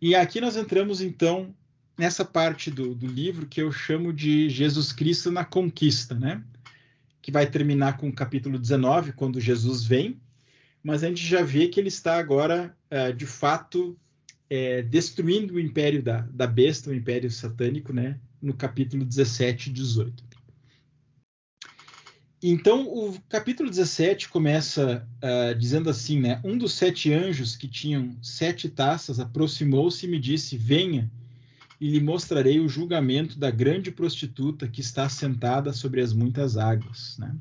E aqui nós entramos, então, nessa parte do livro que eu chamo de Jesus Cristo na Conquista, né? Que vai terminar com o capítulo 19, quando Jesus vem, mas a gente já vê que ele está agora, de fato, destruindo o império da besta, o império satânico, né? No capítulo 17 e 18. Então, o capítulo 17 começa dizendo assim, né? Um dos 7 anjos que tinham 7 taças aproximou-se e me disse, venha, e lhe mostrarei o julgamento da grande prostituta que está sentada sobre as muitas águas, né?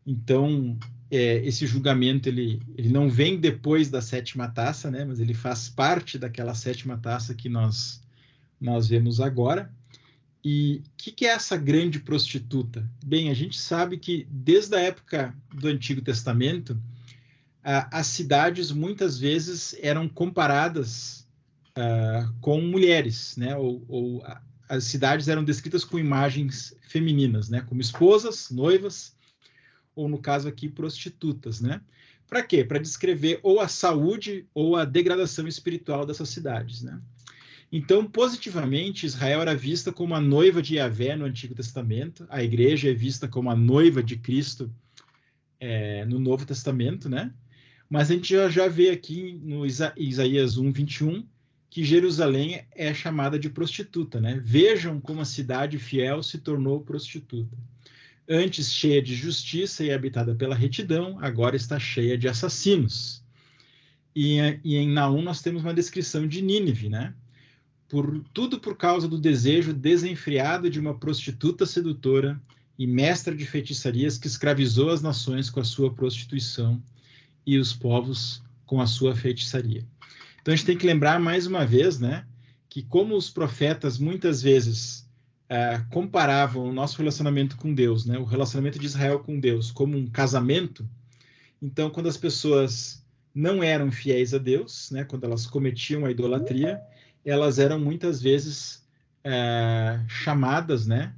Então, esse julgamento, ele não vem depois da 7ª taça, né? Mas ele faz parte daquela 7ª taça que nós vemos agora. E o que é essa grande prostituta? Bem, a gente sabe que desde a época do Antigo Testamento, as cidades muitas vezes eram comparadas com mulheres, né? Ou as cidades eram descritas com imagens femininas, né? Como esposas, noivas, ou no caso aqui, prostitutas, né? Para quê? Para descrever ou a saúde ou a degradação espiritual dessas cidades, né? Então, positivamente, Israel era vista como a noiva de Yahvé no Antigo Testamento, a igreja é vista como a noiva de Cristo no Novo Testamento, né? Mas a gente já vê aqui no Isaías 1:21 que Jerusalém é chamada de prostituta, né? Vejam como a cidade fiel se tornou prostituta. Antes cheia de justiça e habitada pela retidão, agora está cheia de assassinos. E em Naum nós temos uma descrição de Nínive, né? Tudo por causa do desejo desenfreado de uma prostituta sedutora e mestra de feitiçarias que escravizou as nações com a sua prostituição e os povos com a sua feitiçaria. Então a gente tem que lembrar mais uma vez, né, que como os profetas muitas vezes comparavam o nosso relacionamento com Deus, né, o relacionamento de Israel com Deus, como um casamento, então quando as pessoas não eram fiéis a Deus, né, quando elas cometiam a idolatria, elas eram muitas vezes chamadas, né,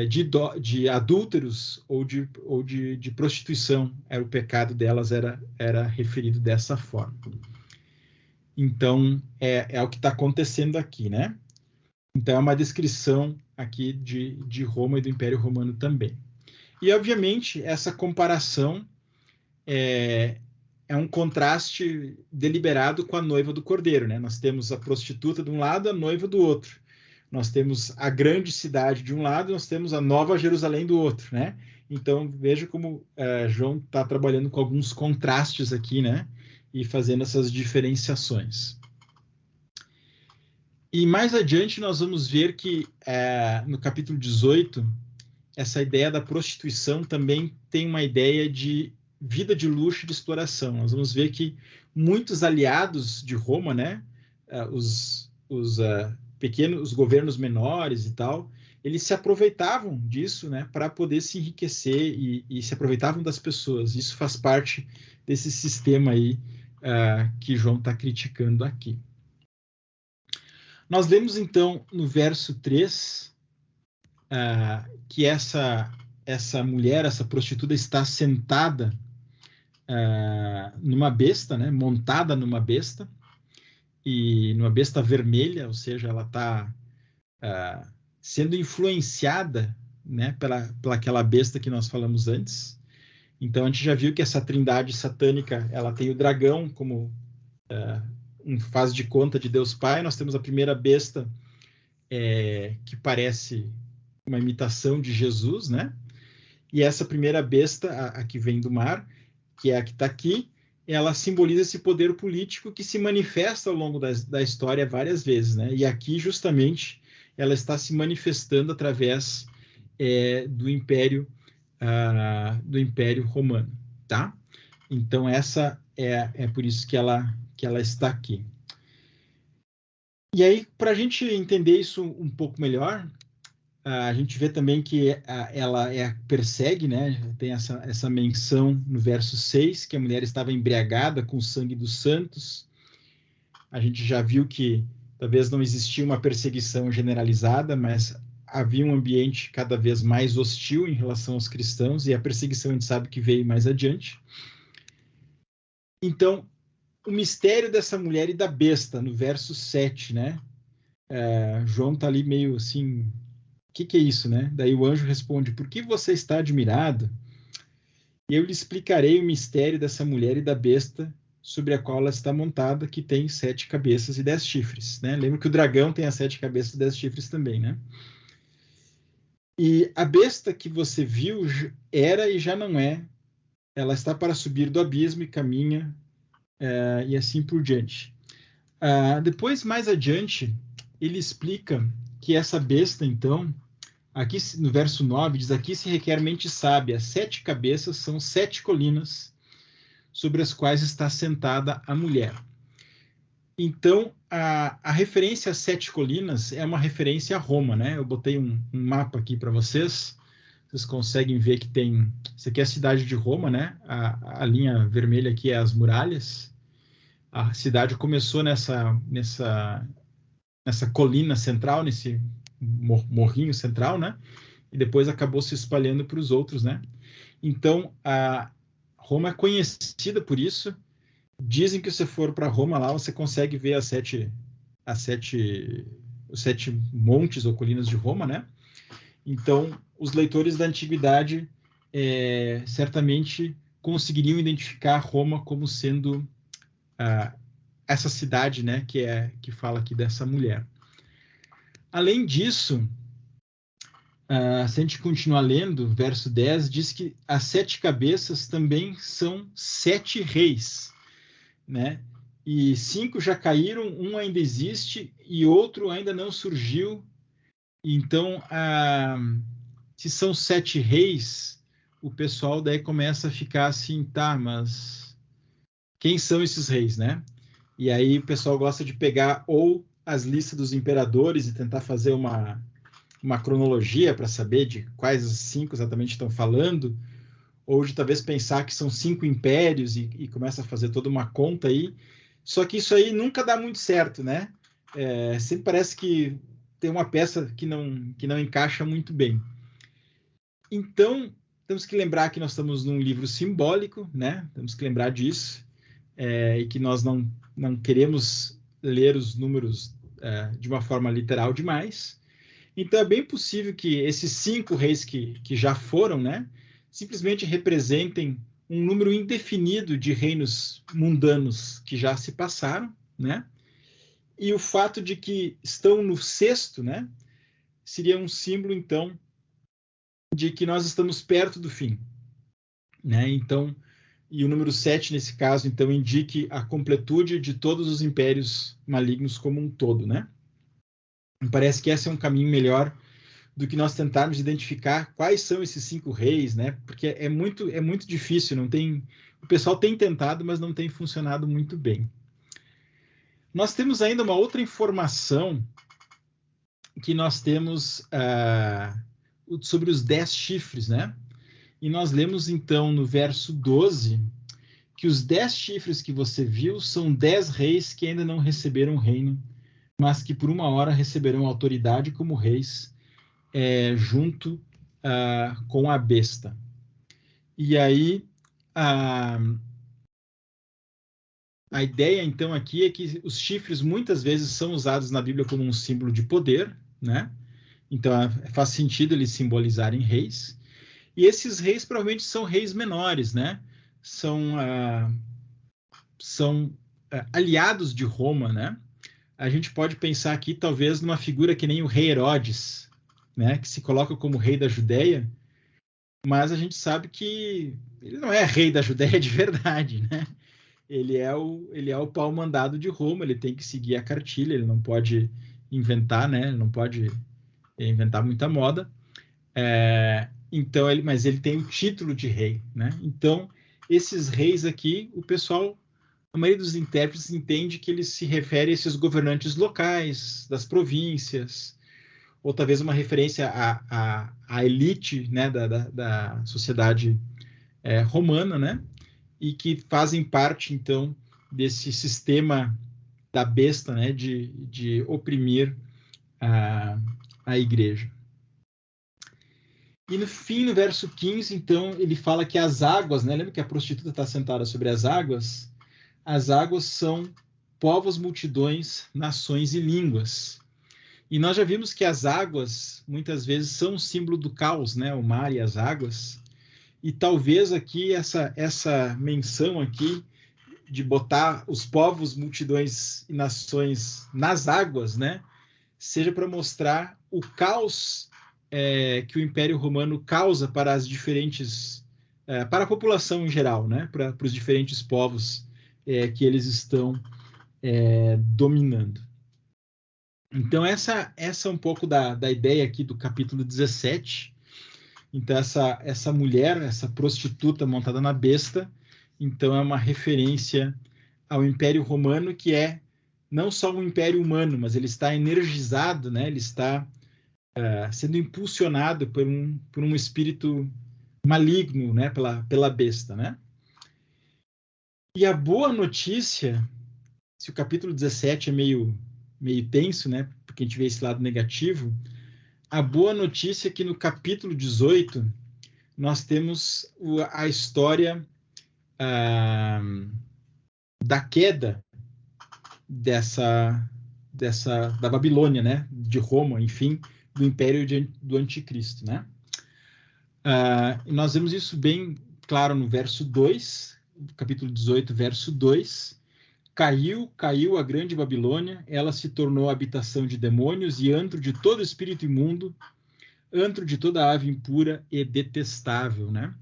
de adúlteros ou de prostituição. O pecado delas era referido dessa forma. Então, é o que está acontecendo aqui, né? Então, é uma descrição aqui de Roma e do Império Romano também. E, obviamente, essa comparação é um contraste deliberado com a noiva do Cordeiro, né? Nós temos a prostituta de um lado, a noiva do outro. Nós temos a grande cidade de um lado, nós temos a Nova Jerusalém do outro, né? Então, veja como João está trabalhando com alguns contrastes aqui, né? E fazendo essas diferenciações. E mais adiante nós vamos ver que no capítulo 18, essa ideia da prostituição também tem uma ideia de vida de luxo e de exploração. Nós vamos ver que muitos aliados de Roma, né, os governos menores e tal, eles se aproveitavam disso, né, para poder se enriquecer e se aproveitavam das pessoas. Isso faz parte desse sistema aí que João está criticando aqui. Nós lemos, então, no verso 3, que essa mulher, essa prostituta, está sentada numa besta, né, montada numa besta, e numa besta vermelha, ou seja, ela está sendo influenciada, né, pela aquela besta que nós falamos antes. Então, a gente já viu que essa trindade satânica, ela tem o dragão como faz de conta de Deus Pai. Nós temos a primeira besta que parece uma imitação de Jesus, né? E essa primeira besta, a que vem do mar, que é a que está aqui, ela simboliza esse poder político que se manifesta ao longo da história várias vezes, né? E aqui, justamente, ela está se manifestando através do Império Romano, tá? Então, essa é por isso que ela está aqui. E aí, para a gente entender isso um pouco melhor, a gente vê também que ela persegue, né? Tem essa menção no verso 6, que a mulher estava embriagada com o sangue dos santos. A gente já viu que talvez não existia uma perseguição generalizada, mas havia um ambiente cada vez mais hostil em relação aos cristãos, e a perseguição a gente sabe que veio mais adiante. Então, o mistério dessa mulher e da besta, no verso 7, né? João está ali meio assim, o que é isso, né? Daí o anjo responde, por que você está admirado? E eu lhe explicarei o mistério dessa mulher e da besta sobre a qual ela está montada, que tem 7 cabeças e 10 chifres, né? Lembra que o dragão tem as 7 cabeças e 10 chifres também, né? E a besta que você viu era e já não é, ela está para subir do abismo e caminha, e assim por diante. Depois, mais adiante, ele explica que essa besta, então, aqui no verso 9, diz, aqui se requer mente sábia, 7 cabeças são 7 colinas sobre as quais está sentada a mulher. Então, a referência às 7 colinas é uma referência a Roma, né? Eu botei um mapa aqui para vocês. Vocês conseguem ver que tem... Isso aqui é a cidade de Roma, né? A linha vermelha aqui é as muralhas. A cidade começou nessa colina central, nesse morrinho central, né? E depois acabou se espalhando para os outros, né? Então, a Roma é conhecida por isso. Dizem que se for para Roma lá, você consegue ver os 7 montes ou colinas de Roma, né? Então, os leitores da antiguidade certamente conseguiriam identificar Roma como sendo essa cidade, né, que fala aqui dessa mulher. Além disso, se a gente continuar lendo, verso 10, diz que as 7 cabeças também são 7 reis, né? E 5 já caíram, um ainda existe e outro ainda não surgiu. Então, se são 7 reis, o pessoal daí começa a ficar assim, tá, mas quem são esses reis, né? E aí o pessoal gosta de pegar ou as listas dos imperadores e tentar fazer uma cronologia para saber de quais os 5 exatamente estão falando, ou de talvez pensar que são 5 impérios e começa a fazer toda uma conta aí. Só que isso aí nunca dá muito certo, né? Sempre parece que tem uma peça que não encaixa muito bem. Então, temos que lembrar que nós estamos num livro simbólico, né? Temos que lembrar disso, e que nós não queremos ler os números de uma forma literal demais. Então, é bem possível que esses 5 reis que já foram, né, simplesmente representem um número indefinido de reinos mundanos que já se passaram, né? E o fato de que estão no 6º, né, seria um símbolo, então, de que nós estamos perto do fim, né? Então, e o número 7, nesse caso, então, indique a completude de todos os impérios malignos como um todo, né? Me parece que esse é um caminho melhor do que nós tentarmos identificar quais são esses 5 reis, né? Porque é muito difícil, não tem... O pessoal tem tentado, mas não tem funcionado muito bem. Nós temos ainda uma outra informação que nós temos sobre os 10 chifres, né? E nós lemos, então, no verso 12, que os 10 chifres que você viu são 10 reis que ainda não receberam o reino, mas que por uma hora receberão autoridade como reis, junto com a besta. E aí, a ideia, então, aqui é que os chifres muitas vezes são usados na Bíblia como um símbolo de poder, né? Então, faz sentido eles simbolizarem reis. E esses reis provavelmente são reis menores, né? São aliados de Roma, né? A gente pode pensar aqui, talvez, numa figura que nem o rei Herodes, né? Que se coloca como rei da Judéia, mas a gente sabe que ele não é rei da Judéia de verdade, né? Ele é o pau mandado de Roma, ele tem que seguir a cartilha, ele não pode inventar, né? Ele não pode inventar muita moda. Então, mas ele tem o título de rei, né? Então, esses reis aqui, o pessoal, a maioria dos intérpretes entende que ele se refere a esses governantes locais, das províncias, ou talvez uma referência à elite, né, da sociedade romana, né? E que fazem parte, então, desse sistema da besta, né, de oprimir a igreja. E no fim, no verso 15, então, ele fala que as águas, né, lembra que a prostituta está sentada sobre as as águas são povos, multidões, nações e línguas. E nós já vimos que as águas, muitas vezes, são um símbolo do caos, né? O mar e as águas. E talvez aqui, essa menção aqui, de botar os povos, multidões e nações nas águas, né? Seja para mostrar o caos que o Império Romano causa para as diferentes... para a população em geral, né? Para os diferentes povos que eles estão dominando. Então, essa é um pouco da ideia aqui do capítulo 17. Então, essa mulher, essa prostituta montada na besta, então é uma referência ao Império Romano, que é não só um império humano, mas ele está energizado, né? Ele está sendo impulsionado por um espírito maligno, né? Pela besta, né? E a boa notícia, se o capítulo 17 é meio tenso, né? Porque a gente vê esse lado negativo, a boa notícia é que no capítulo 18 nós temos a história da queda da Babilônia, né? De Roma, enfim, do império do Anticristo, né? E nós vemos isso bem claro no verso 2, capítulo 18, verso 2. Caiu a grande Babilônia, ela se tornou habitação de demônios e antro de todo espírito imundo, antro de toda ave impura e detestável, né?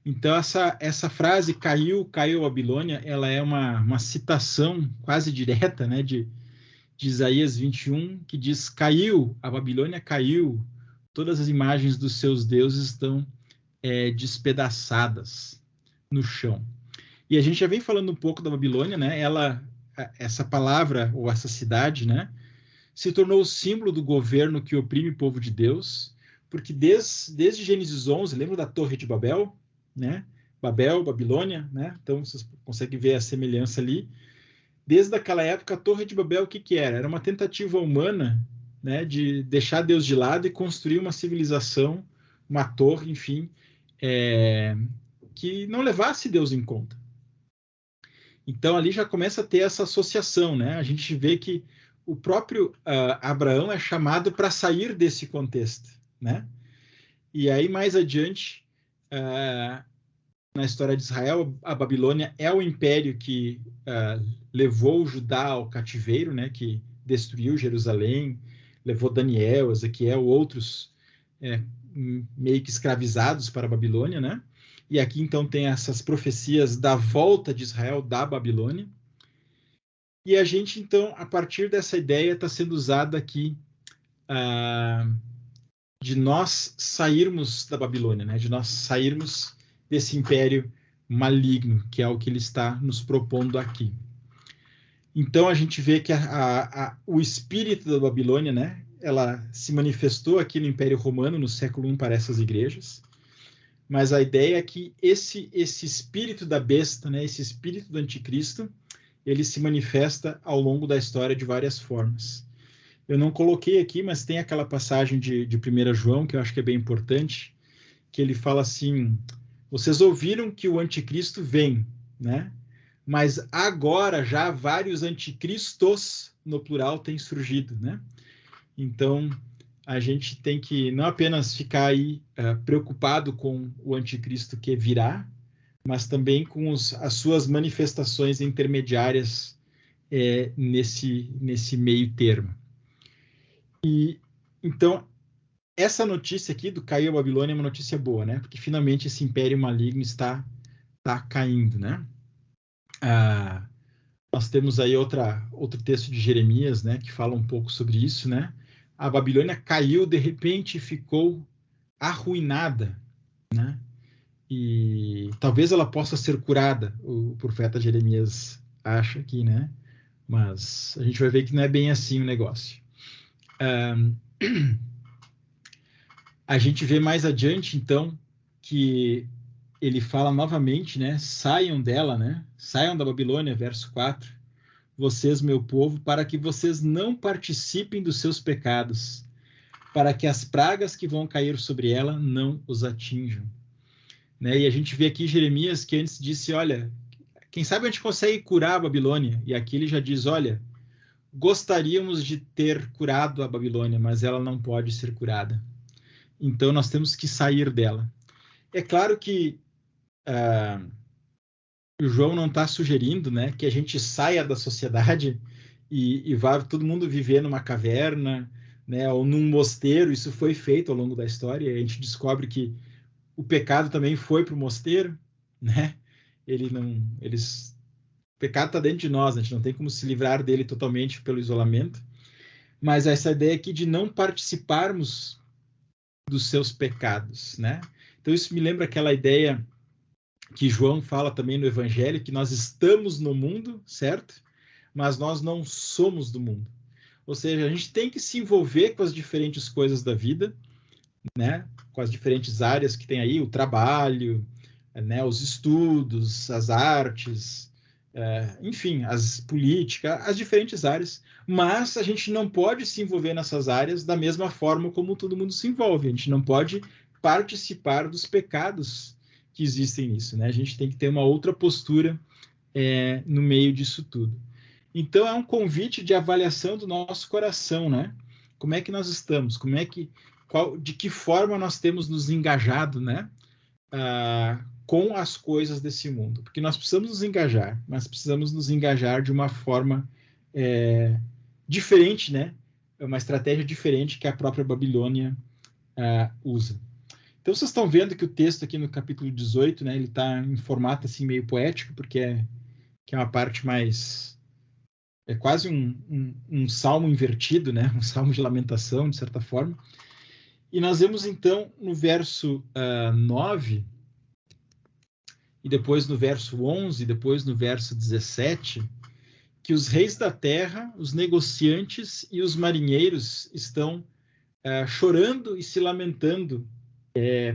Então, essa frase, caiu a Babilônia, ela é uma citação quase direta, né, de Isaías 21, que diz, a Babilônia caiu, todas as imagens dos seus deuses estão despedaçadas no chão. E a gente já vem falando um pouco da Babilônia, né? Essa palavra, ou essa cidade, né? Se tornou o símbolo do governo que oprime o povo de Deus, porque desde Gênesis 11, lembra da Torre de Babel, né? Babilônia, né? Então vocês conseguem ver a semelhança ali. Desde aquela época, a Torre de Babel, o que era? Era uma tentativa humana, né? De deixar Deus de lado e construir uma civilização, uma torre, enfim, que não levasse Deus em conta. Então, ali já começa a ter essa associação, né? A gente vê que o próprio Abraão é chamado para sair desse contexto, né? E aí, mais adiante, na história de Israel, a Babilônia é o império que levou Judá ao cativeiro, né? Que destruiu Jerusalém, levou Daniel, Ezequiel, outros meio que escravizados para a Babilônia, né? E aqui, então, tem essas profecias da volta de Israel da Babilônia. E a gente, então, a partir dessa ideia, está sendo usada aqui de nós sairmos da Babilônia, né? De nós sairmos desse império maligno, que é o que ele está nos propondo aqui. Então, a gente vê que o espírito da Babilônia, né? Ela se manifestou aqui no Império Romano, no século I, para essas igrejas. Mas a ideia é que esse espírito da besta, né, esse espírito do anticristo, ele se manifesta ao longo da história de várias formas. Eu não coloquei aqui, mas tem aquela passagem de 1 João, que eu acho que é bem importante, que ele fala assim, vocês ouviram que o anticristo vem, né? Mas agora já vários anticristos, no plural, têm surgido, né? Então, a gente tem que não apenas ficar aí preocupado com o anticristo que virá, mas também com as suas manifestações intermediárias nesse meio termo. E então, essa notícia aqui do caiu a Babilônia é uma notícia boa, né? Porque finalmente esse império maligno está caindo, né? Nós temos aí outro texto de Jeremias, né? Que fala um pouco sobre isso, né? A Babilônia caiu, de repente ficou arruinada, né? E talvez ela possa ser curada, o profeta Jeremias acha aqui, né? Mas a gente vai ver que não é bem assim o negócio. A gente vê mais adiante, então, que ele fala novamente, né? Saiam dela, né? Saiam da Babilônia, verso 4. Vocês, meu povo, para que vocês não participem dos seus pecados, para que as pragas que vão cair sobre ela não os atinjam. Né? E a gente vê aqui Jeremias que antes disse, olha, Quem sabe a gente consegue curar a Babilônia. E aqui ele já diz, olha, gostaríamos de ter curado a Babilônia, mas ela não pode ser curada. Então nós temos que sair dela. É claro que o João não está sugerindo, né, que a gente saia da sociedade e vá todo mundo viver numa caverna, né, ou num mosteiro. Isso foi feito ao longo da história. E a gente descobre que o pecado também foi para o mosteiro, né? O pecado está dentro de nós, a gente não tem como se livrar dele totalmente pelo isolamento. Mas essa ideia aqui de não participarmos dos seus pecados, né? Então isso me lembra aquela ideia que João fala também no Evangelho, que nós estamos no mundo, certo? Mas nós não somos do mundo. Ou seja, a gente tem que se envolver com as diferentes coisas da vida, né? Com as diferentes áreas que tem aí, o trabalho, né? Os estudos, as artes, enfim, as políticas, as diferentes áreas. Mas a gente não pode se envolver nessas áreas da mesma forma como todo mundo se envolve. A gente não pode participar dos pecados que existem nisso, né? A gente tem que ter uma outra postura no meio disso tudo. Então é um convite de avaliação do nosso coração, né? Como é que nós estamos? De que forma nós temos nos engajado, né? Com as coisas desse mundo? Porque nós precisamos nos engajar, mas precisamos nos engajar de uma forma diferente, né? É uma estratégia diferente que a própria Babilônia usa. Então, vocês estão vendo que o texto aqui no capítulo 18, né, ele está em formato assim, meio poético, porque que é uma parte mais... É quase um salmo invertido, né? Um salmo de lamentação, de certa forma. E nós vemos, então, no verso 9, e depois no verso 11, depois no verso 17, que os reis da terra, os negociantes e os marinheiros estão chorando e se lamentando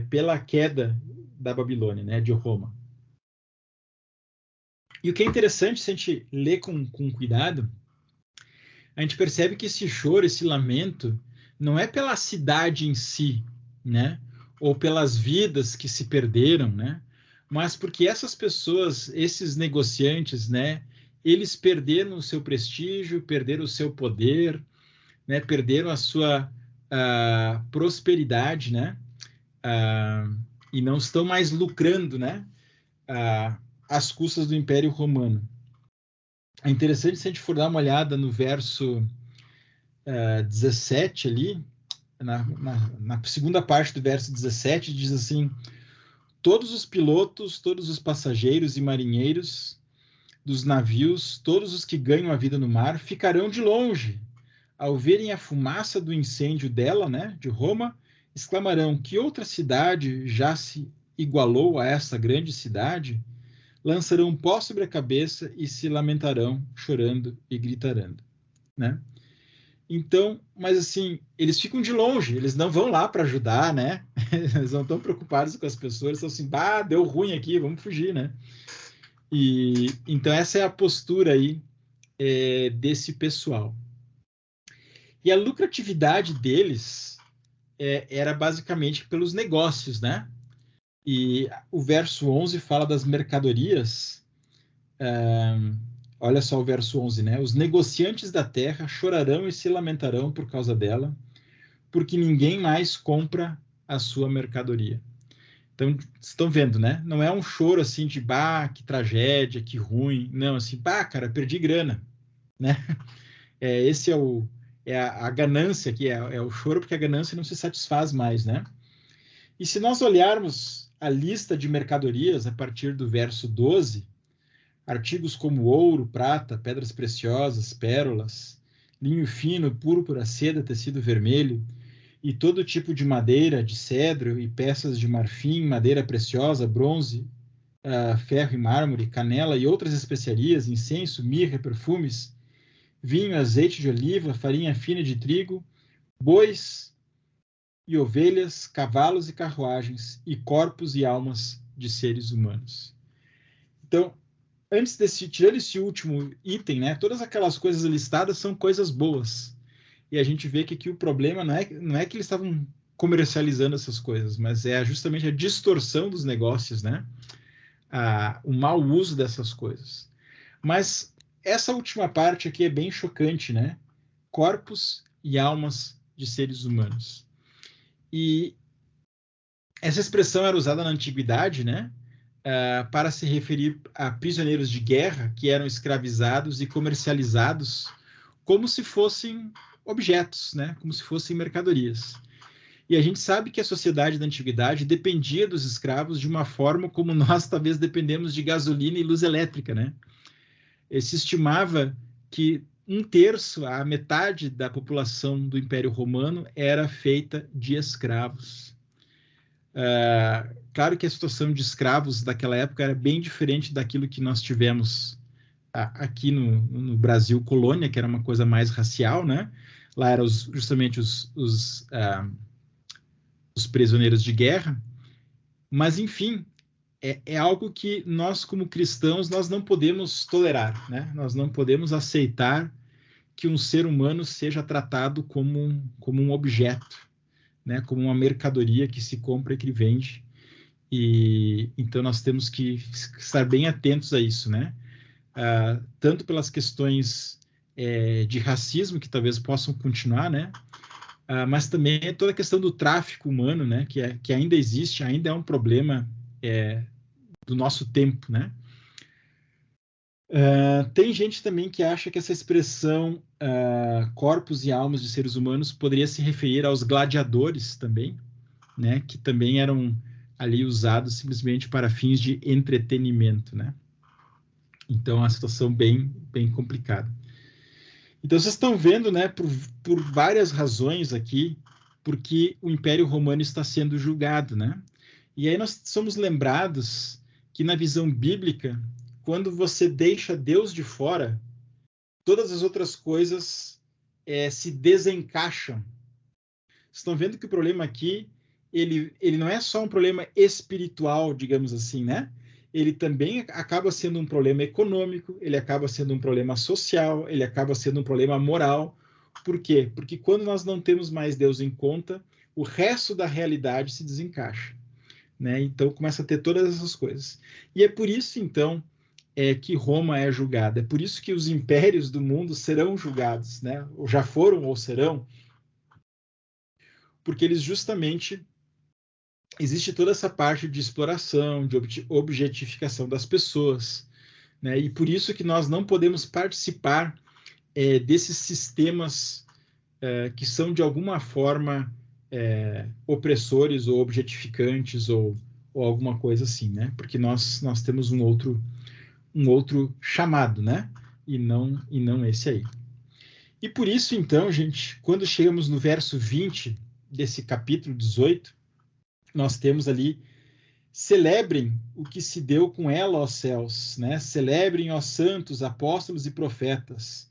pela queda da Babilônia, né, de Roma. E o que é interessante, se a gente ler com cuidado, a gente percebe que esse choro, esse lamento, não é pela cidade em si, né, ou pelas vidas que se perderam, né, mas porque essas pessoas, esses negociantes, né, eles perderam o seu prestígio, perderam o seu poder, né, perderam a sua prosperidade, né, e não estão mais lucrando, né, às custas do Império Romano. É interessante se a gente for dar uma olhada no verso 17 ali, na segunda parte do verso 17, diz assim: todos os pilotos, todos os passageiros e marinheiros dos navios, todos os que ganham a vida no mar, ficarão de longe. Ao verem a fumaça do incêndio dela, né, de Roma, exclamarão: que outra cidade já se igualou a essa grande cidade? Lançarão pó sobre a cabeça e se lamentarão, chorando e gritarão, né? Então, mas assim, eles ficam de longe, eles não vão lá para ajudar, né? Eles não estão preocupados com as pessoas, eles estão assim, deu ruim aqui, vamos fugir, né? E então essa é a postura aí desse pessoal. E a lucratividade deles era basicamente pelos negócios, né? E o verso 11 fala das mercadorias. Olha só o verso 11, né? Os negociantes da terra chorarão e se lamentarão por causa dela, porque ninguém mais compra a sua mercadoria. Então, estão vendo, né? Não é um choro assim de, que tragédia, que ruim. Não, assim, cara, perdi grana, né? Esse é a ganância aqui, é o choro porque a ganância não se satisfaz mais, né? E se nós olharmos a lista de mercadorias a partir do verso 12, artigos como ouro, prata, pedras preciosas, pérolas, linho fino, púrpura, seda, tecido vermelho, e todo tipo de madeira, de cedro e peças de marfim, madeira preciosa, bronze, ferro e mármore, canela e outras especiarias, incenso, mirra, perfumes, vinho, azeite de oliva, farinha fina de trigo, bois e ovelhas, cavalos e carruagens, e corpos e almas de seres humanos. Então, tirando esse último item, né, todas aquelas coisas listadas são coisas boas. E a gente vê que aqui o problema não é que eles estavam comercializando essas coisas, mas é justamente a distorção dos negócios, né? o mau uso dessas coisas. Mas essa última parte aqui é bem chocante, né? Corpos e almas de seres humanos. E essa expressão era usada na antiguidade, né? Para se referir a prisioneiros de guerra que eram escravizados e comercializados como se fossem objetos, né? Como se fossem mercadorias. E a gente sabe que a sociedade da antiguidade dependia dos escravos de uma forma como nós talvez dependemos de gasolina e luz elétrica, né? Se estimava que 1/3, a metade da população do Império Romano era feita de escravos. Claro que a situação de escravos daquela época era bem diferente daquilo que nós tivemos aqui no Brasil colônia, que era uma coisa mais racial, né? Lá eram justamente os prisioneiros de guerra. Mas, enfim, é algo que nós, como cristãos, nós não podemos tolerar, né? Nós não podemos aceitar que um ser humano seja tratado como um objeto, né? Como uma mercadoria que se compra e que vende. E então nós temos que estar bem atentos a isso, né? Tanto pelas questões de racismo que talvez possam continuar, né? Mas também toda a questão do tráfico humano, né? Que ainda existe, ainda é um problema do nosso tempo, né? Tem gente também que acha que essa expressão corpos e almas de seres humanos poderia se referir aos gladiadores também, né? Que também eram ali usados simplesmente para fins de entretenimento, né? Então, é uma situação bem, bem complicada. Então, vocês estão vendo, né, por várias razões aqui, porque o Império Romano está sendo julgado, né? E aí nós somos lembrados que na visão bíblica, quando você deixa Deus de fora, todas as outras coisas se desencaixam. Vocês estão vendo que o problema aqui, ele não é só um problema espiritual, digamos assim, né? Ele também acaba sendo um problema econômico, ele acaba sendo um problema social, ele acaba sendo um problema moral. Por quê? Porque quando nós não temos mais Deus em conta, o resto da realidade se desencaixa, né? Então começa a ter todas essas coisas. E é por isso, então, que Roma é julgada. É por isso que os impérios do mundo serão julgados, né? Ou já foram ou serão, porque eles justamente existe toda essa parte de exploração, de objetificação das pessoas, né? E por isso que nós não podemos participar desses sistemas que são de alguma forma opressores ou objetificantes ou alguma coisa assim, né? Porque nós temos um outro chamado, né? E não esse aí. E por isso, então, gente, quando chegamos no verso 20 desse capítulo 18, nós temos ali: celebrem o que se deu com ela, ó céus, né? Celebrem, ó santos, apóstolos e profetas.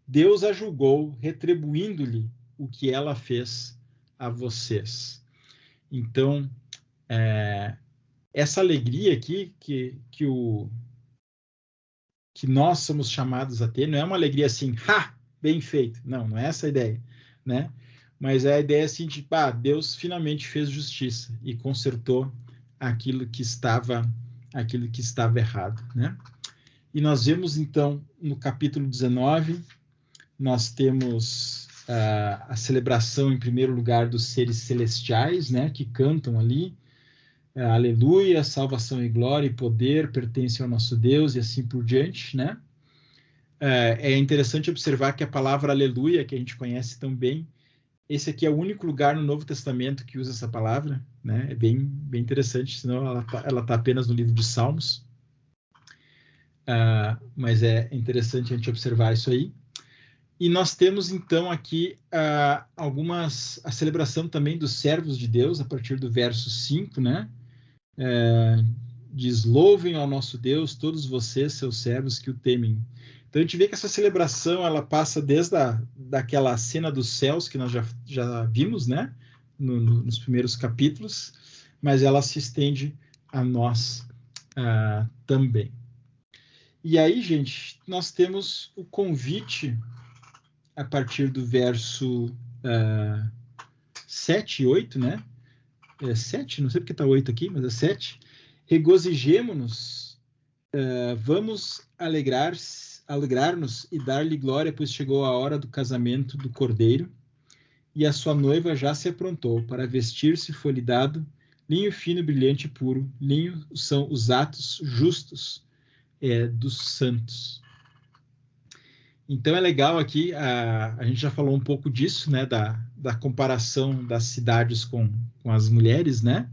Deus a julgou, retribuindo-lhe o que ela fez a vocês. Então, essa alegria aqui que nós somos chamados a ter, não é uma alegria assim, bem feito. Não é essa a ideia, né? Mas é a ideia assim de, Deus finalmente fez justiça e consertou aquilo que estava errado, né? E nós vemos, então, no capítulo 19, nós temos a celebração, em primeiro lugar, dos seres celestiais, né? Que cantam ali, aleluia, salvação e glória e poder pertencem ao nosso Deus e assim por diante, né? É interessante observar que a palavra aleluia, que a gente conhece tão bem, esse aqui é o único lugar no Novo Testamento que usa essa palavra, né? É bem, bem interessante, senão ela tá apenas no livro de Salmos. Mas é interessante a gente observar isso aí. E nós temos, então, aqui a celebração também dos servos de Deus, a partir do verso 5, né? Diz: louvem ao nosso Deus todos vocês, seus servos que o temem. Então a gente vê que essa celebração ela passa desde daquela cena dos céus que nós já vimos, né? Nos primeiros capítulos, mas ela se estende a nós também. E aí, gente, nós temos o convite a partir do verso 7 e 8, né? 7, não sei porque está 8 aqui, mas é 7. Regozijemo-nos, vamos alegrar-nos e dar-lhe glória, pois chegou a hora do casamento do Cordeiro, e a sua noiva já se aprontou. Para vestir-se foi-lhe dado linho fino, brilhante e puro. Linho são os atos justos dos santos. Então é legal aqui, a gente já falou um pouco disso, né, da comparação das cidades com as mulheres, né,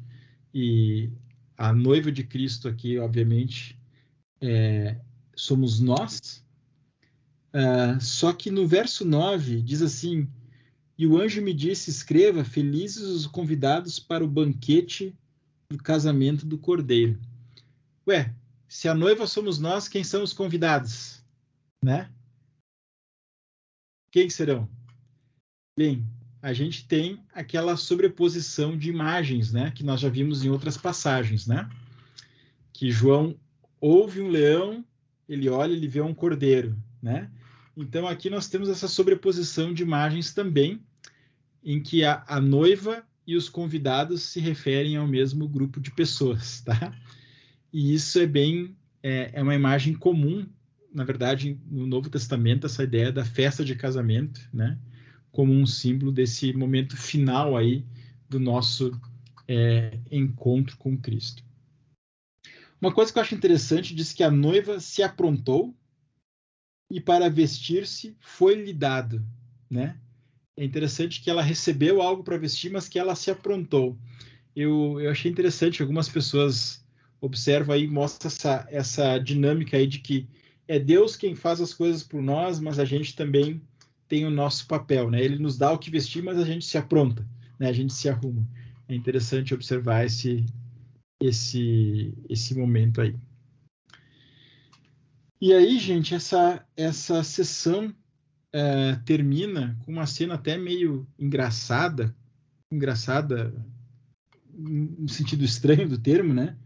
e a noiva de Cristo aqui, obviamente, somos nós. Só que no verso 9 diz assim: e o anjo me disse, escreva, felizes os convidados para o banquete do casamento do Cordeiro. Ué, se a noiva somos nós, quem são os convidados? Né? Quem serão? Bem, a gente tem aquela sobreposição de imagens, né, que nós já vimos em outras passagens, né? Que João ouve um leão, ele olha, ele vê um cordeiro, né? Então aqui nós temos essa sobreposição de imagens também, em que a noiva e os convidados se referem ao mesmo grupo de pessoas, tá? E isso é uma imagem comum, na verdade, no Novo Testamento, essa ideia da festa de casamento, né? Como um símbolo desse momento final aí do nosso encontro com Cristo. Uma coisa que eu acho interessante, diz que a noiva se aprontou e para vestir-se foi-lhe dado, né? É interessante que ela recebeu algo para vestir, mas que ela se aprontou. Eu achei interessante, algumas pessoas observam aí, mostra essa dinâmica aí de que é Deus quem faz as coisas por nós, mas a gente também tem o nosso papel, né? Ele nos dá o que vestir, mas a gente se apronta, né? A gente se arruma. É interessante observar esse momento aí. E aí, gente, essa sessão termina com uma cena até meio engraçada no sentido estranho do termo, né?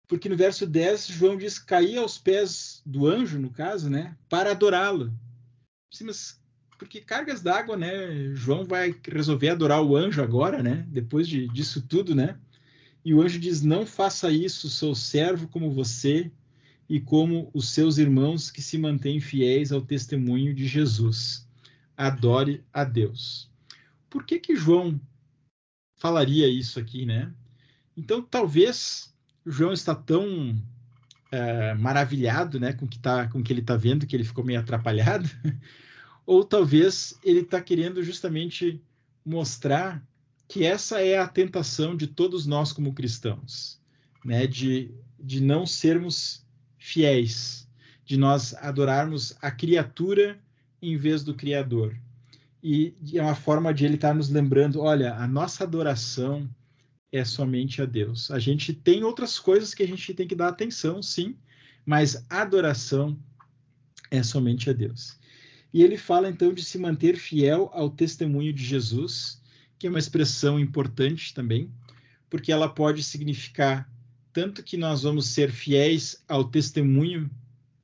Porque no verso 10, João diz, cair aos pés do anjo, no caso, né? Para adorá-lo. Sim, mas porque cargas d'água, né? João vai resolver adorar o anjo agora, né? Depois disso tudo, né? E o anjo diz, não faça isso, sou servo como você e como os seus irmãos que se mantêm fiéis ao testemunho de Jesus. Adore a Deus. Por que João falaria isso aqui, né? Então, talvez João está tão maravilhado, né, com que ele está vendo, que ele ficou meio atrapalhado, ou talvez ele está querendo justamente mostrar que essa é a tentação de todos nós como cristãos, né, de não sermos fiéis, de nós adorarmos a criatura em vez do Criador. E é uma forma de ele estar nos lembrando, olha, a nossa adoração é somente a Deus. A gente tem outras coisas que a gente tem que dar atenção, sim, mas a adoração é somente a Deus. E ele fala, então, de se manter fiel ao testemunho de Jesus, que é uma expressão importante também, porque ela pode significar tanto que nós vamos ser fiéis ao testemunho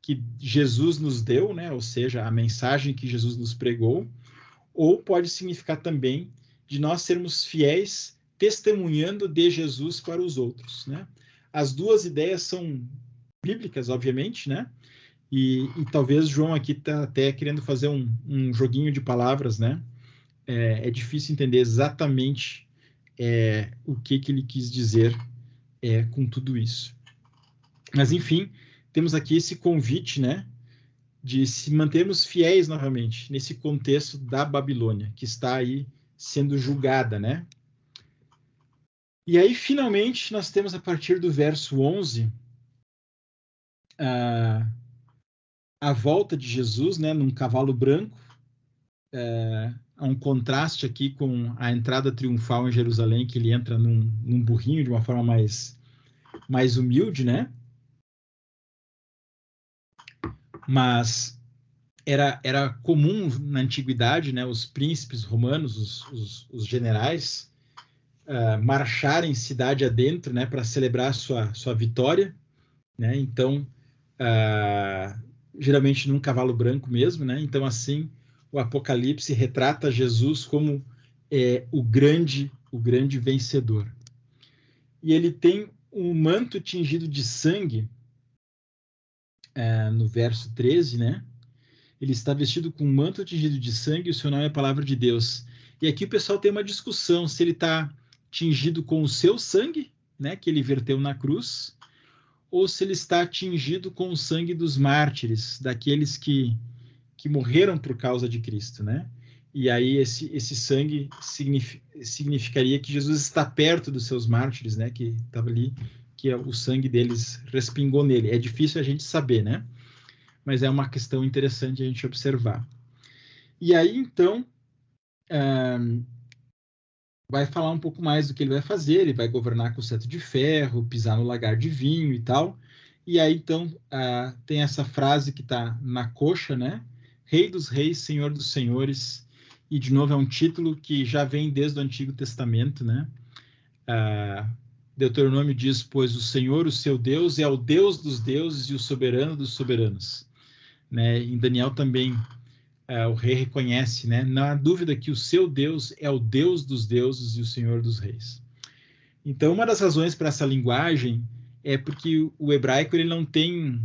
que Jesus nos deu, né? Ou seja, a mensagem que Jesus nos pregou, ou pode significar também de nós sermos fiéis testemunhando de Jesus para os outros, né? As duas ideias são bíblicas, obviamente, né? E talvez João aqui está até querendo fazer um joguinho de palavras, né? É difícil entender exatamente o que ele quis dizer com tudo isso. Mas, enfim, temos aqui esse convite, né? De se mantermos fiéis novamente nesse contexto da Babilônia, que está aí sendo julgada, né? E aí, finalmente, nós temos a partir do verso 11 a volta de Jesus, né, num cavalo branco. Há um contraste aqui com a entrada triunfal em Jerusalém, que ele entra num burrinho de uma forma mais humilde, né? Mas era comum na antiguidade, né, os príncipes romanos, os generais, marcharem cidade adentro, né, para celebrar sua vitória, né? Então, geralmente num cavalo branco mesmo, né? Então, assim, o Apocalipse retrata Jesus como o grande vencedor. E ele tem um manto tingido de sangue, no verso 13, né? Ele está vestido com um manto tingido de sangue e o seu nome é a palavra de Deus. E aqui o pessoal tem uma discussão se ele está tingido com o seu sangue, né, que ele verteu na cruz, ou se ele está tingido com o sangue dos mártires, daqueles que morreram por causa de Cristo, né? E aí esse sangue significaria que Jesus está perto dos seus mártires, né? Que estava ali, que o sangue deles respingou nele. É difícil a gente saber, né? Mas é uma questão interessante a gente observar. E aí, então, vai falar um pouco mais do que ele vai fazer. Ele vai governar com o cetro de ferro, pisar no lagar de vinho e tal. E aí, então, tem essa frase que está na coxa, né? Rei dos reis, Senhor dos senhores. E, de novo, é um título que já vem desde o Antigo Testamento, né? Deuteronômio diz, pois o Senhor, o seu Deus, é o Deus dos deuses e o soberano dos soberanos. Né? Em Daniel também, o rei reconhece, né? Não há dúvida que o seu Deus é o Deus dos deuses e o Senhor dos reis. Então, uma das razões para essa linguagem é porque o hebraico ele não tem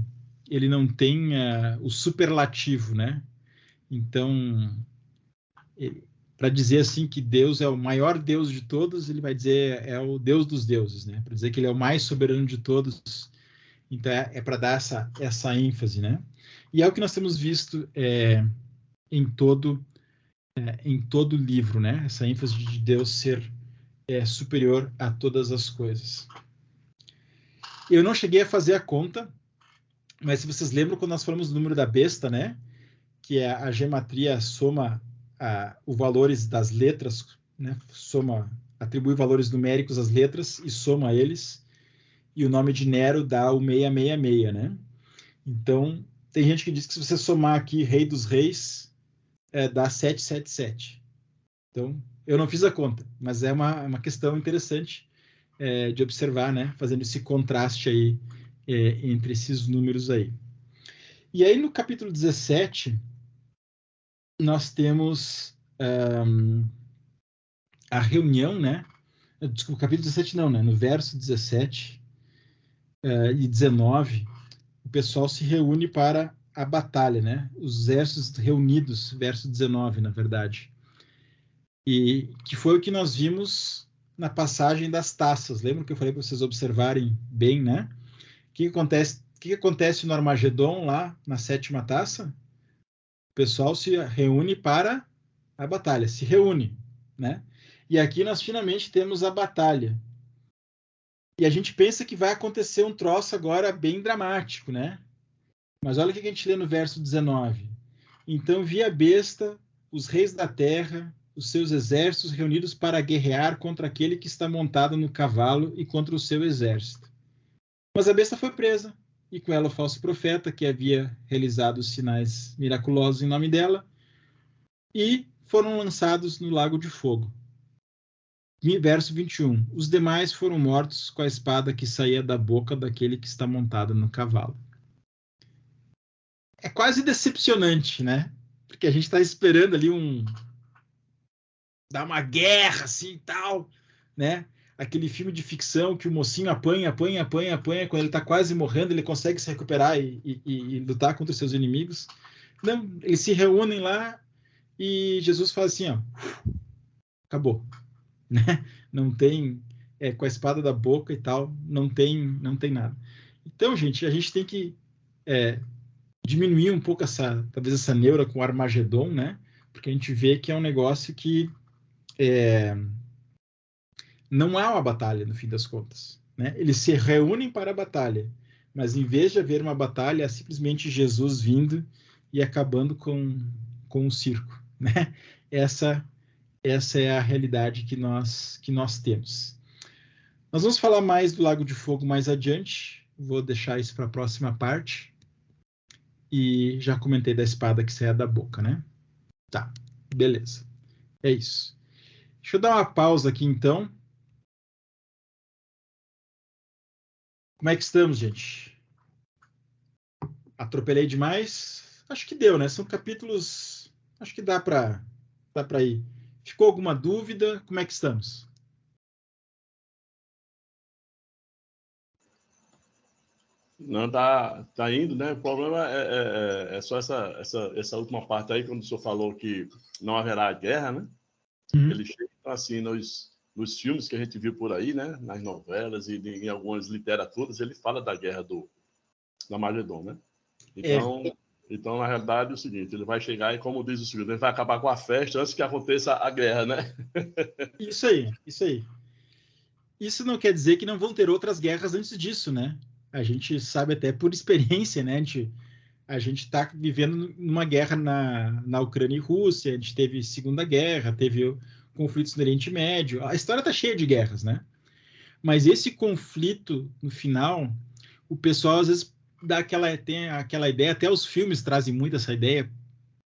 o superlativo, né? Então, para dizer assim que Deus é o maior Deus de todos, ele vai dizer é o Deus dos deuses, né? Para dizer que ele é o mais soberano de todos. Então, é para dar essa ênfase, né? E é o que nós temos visto em todo o livro, né? Essa ênfase de Deus ser superior a todas as coisas. Eu não cheguei a fazer a conta, mas se vocês lembram quando nós falamos do número da besta, né? Que a gematria soma os valores das letras, né? Atribui valores numéricos às letras e soma eles. E o nome de Nero dá o 666, né? Então, tem gente que diz que se você somar aqui Rei dos Reis, dá 777. Então, eu não fiz a conta, mas é uma questão interessante de observar, né? Fazendo esse contraste aí entre esses números aí. E aí, no capítulo 17, nós temos a reunião, né? Desculpa, capítulo 17 não, né? No verso 17 e 19, o pessoal se reúne para a batalha, né? Os exércitos reunidos, verso 19, na verdade. E que foi o que nós vimos na passagem das taças. Lembra que eu falei para vocês observarem bem, né? O que acontece no Armagedon, lá na 7ª taça? O pessoal se reúne para a batalha, se reúne, né? E aqui nós finalmente temos a batalha. E a gente pensa que vai acontecer um troço agora bem dramático, né? Mas olha o que a gente lê no verso 19. Então vi a besta, os reis da terra, os seus exércitos reunidos para guerrear contra aquele que está montado no cavalo e contra o seu exército. Mas a besta foi presa, e com ela o falso profeta, que havia realizado os sinais miraculosos em nome dela, e foram lançados no lago de fogo. Verso 21. Os demais foram mortos com a espada que saía da boca daquele que está montado no cavalo. É quase decepcionante, né? Porque a gente está esperando ali dar uma guerra assim e tal, né? Aquele filme de ficção que o mocinho apanha, quando ele está quase morrendo, ele consegue se recuperar e lutar contra os seus inimigos. Não, eles se reúnem lá e Jesus fala assim, ó, acabou, né? Não tem com a espada da boca e tal, não tem nada. Então, gente, a gente tem que diminuir um pouco talvez essa neura com o Armagedon, né? Porque a gente vê que é um negócio que não há uma batalha, no fim das contas. Né? Eles se reúnem para a batalha, mas em vez de haver uma batalha, é simplesmente Jesus vindo e acabando com o circo. Né? Essa é a realidade que nós temos. Nós vamos falar mais do Lago de Fogo mais adiante, vou deixar isso para a próxima parte. E já comentei da espada que sai da boca, né? Tá, beleza. É isso. Deixa eu dar uma pausa aqui, então. Como é que estamos, gente? Atropelei demais? Acho que deu, né? São capítulos... Acho que dá para ir. Ficou alguma dúvida? Como é que estamos? Não, tá indo, né? O problema é só essa última parte aí, quando o senhor falou que não haverá guerra, né? Ele chega, assim, nos filmes que a gente viu por aí, né? Nas novelas e em algumas literaturas, ele fala da guerra do Armagedon, né? Então, na realidade, é o seguinte, ele vai chegar e, como diz o seguinte, ele vai acabar com a festa antes que aconteça a guerra, né? Isso aí, isso aí. Isso não quer dizer que não vão ter outras guerras antes disso, né? A gente sabe até por experiência, né? A gente está vivendo numa guerra na Ucrânia e Rússia, a gente teve Segunda Guerra, teve conflitos no Oriente Médio. A história está cheia de guerras, né? Mas esse conflito, no final, o pessoal às vezes tem aquela ideia, até os filmes trazem muito essa ideia,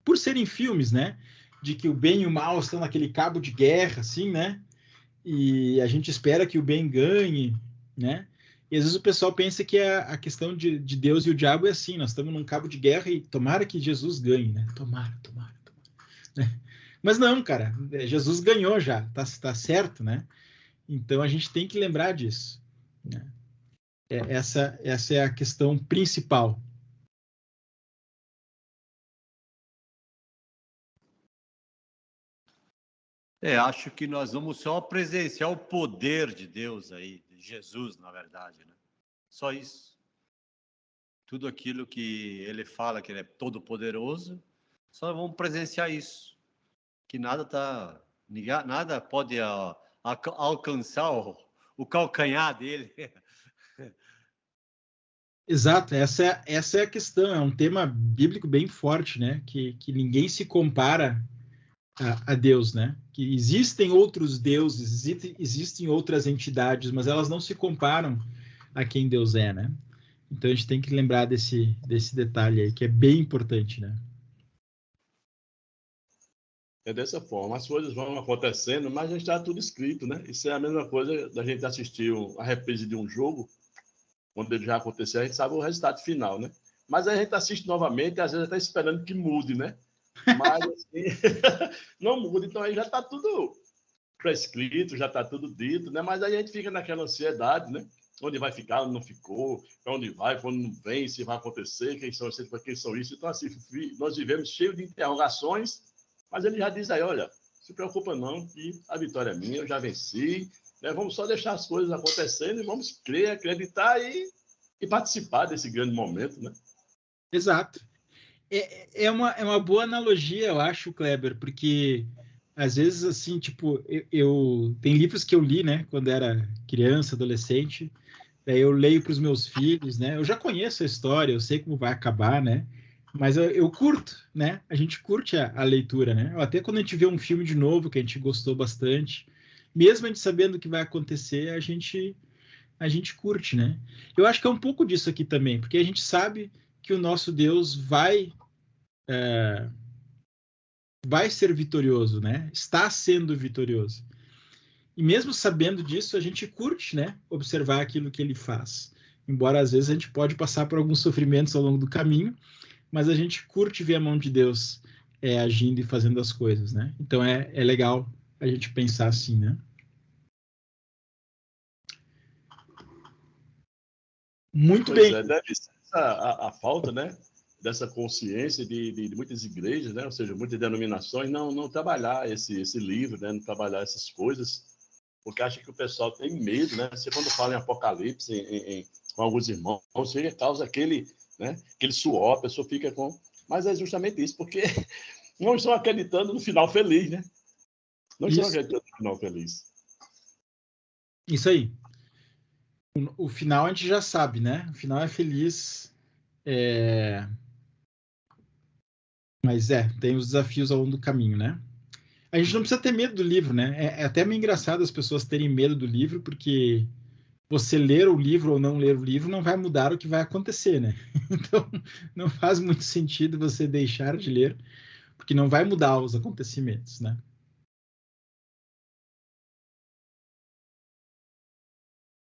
por serem filmes, né? De que o bem e o mal estão naquele cabo de guerra, assim, né? E a gente espera que o bem ganhe, né? E às vezes o pessoal pensa que a questão de Deus e o diabo é assim, nós estamos num cabo de guerra e tomara que Jesus ganhe, né? Tomara. Né? Mas não, cara, Jesus ganhou já, tá certo, né? Então a gente tem que lembrar disso, né? Essa é a questão principal. Acho que nós vamos só presenciar o poder de Deus aí, de Jesus, na verdade, né? Só isso. Tudo aquilo que ele fala, que ele é todo poderoso, só vamos presenciar isso. Que nada pode alcançar o calcanhar dele. Exato, essa é a questão, é um tema bíblico bem forte, né? Que ninguém se compara a Deus, né? Que existem outros deuses, existem outras entidades, mas elas não se comparam a quem Deus é, né? Então a gente tem que lembrar desse detalhe aí, que é bem importante, né? É dessa forma, as coisas vão acontecendo, mas já está tudo escrito, né? Isso é a mesma coisa da gente assistir a reprise de um jogo, quando ele já aconteceu, a gente sabe o resultado final, né? Mas aí a gente assiste novamente e às vezes está esperando que mude, né? Mas assim, não muda, então aí já está tudo prescrito, já está tudo dito, né? Mas aí a gente fica naquela ansiedade, né? Onde vai ficar, onde não ficou, para onde vai, para onde não vem, se vai acontecer, quem são esses, quem são isso. Então, assim, nós vivemos cheio de interrogações, mas ele já diz aí, olha, se preocupa não, que a vitória é minha, eu já venci, né? Vamos só deixar as coisas acontecendo e vamos crer, acreditar e participar desse grande momento, né? Exato. É uma boa analogia, eu acho, Kleber, porque às vezes, assim, tipo, tem livros que eu li, né, quando era criança, adolescente, daí eu leio para os meus filhos, né, eu já conheço a história, eu sei como vai acabar, né, mas eu curto, né, a gente curte a leitura, né, até quando a gente vê um filme de novo que a gente gostou bastante, mesmo a gente sabendo o que vai acontecer, a gente curte, né. Eu acho que é um pouco disso aqui também, porque a gente sabe que o nosso Deus vai ser vitorioso, né? Está sendo vitorioso. E mesmo sabendo disso, a gente curte, né? Observar aquilo que ele faz. Embora às vezes a gente pode passar por alguns sofrimentos ao longo do caminho, mas a gente curte ver a mão de Deus agindo e fazendo as coisas, né? Então é legal a gente pensar assim, né? Muito Pois bem. Deve ser a falta, né? Dessa consciência de muitas igrejas, né? Ou seja, muitas denominações, não trabalhar esse livro, né? Não trabalhar essas coisas, porque acha que o pessoal tem medo, né? Você quando fala em Apocalipse, com alguns irmãos, você causa aquele suor, a pessoa fica com... Mas é justamente isso, porque não estão acreditando no final feliz, né? Não estão acreditando no final feliz. Isso aí. O final a gente já sabe, né? O final é feliz. Mas tem os desafios ao longo do caminho, né? A gente não precisa ter medo do livro, né? É até meio engraçado as pessoas terem medo do livro, porque você ler o livro ou não ler o livro não vai mudar o que vai acontecer, né? Então, não faz muito sentido você deixar de ler, porque não vai mudar os acontecimentos, né?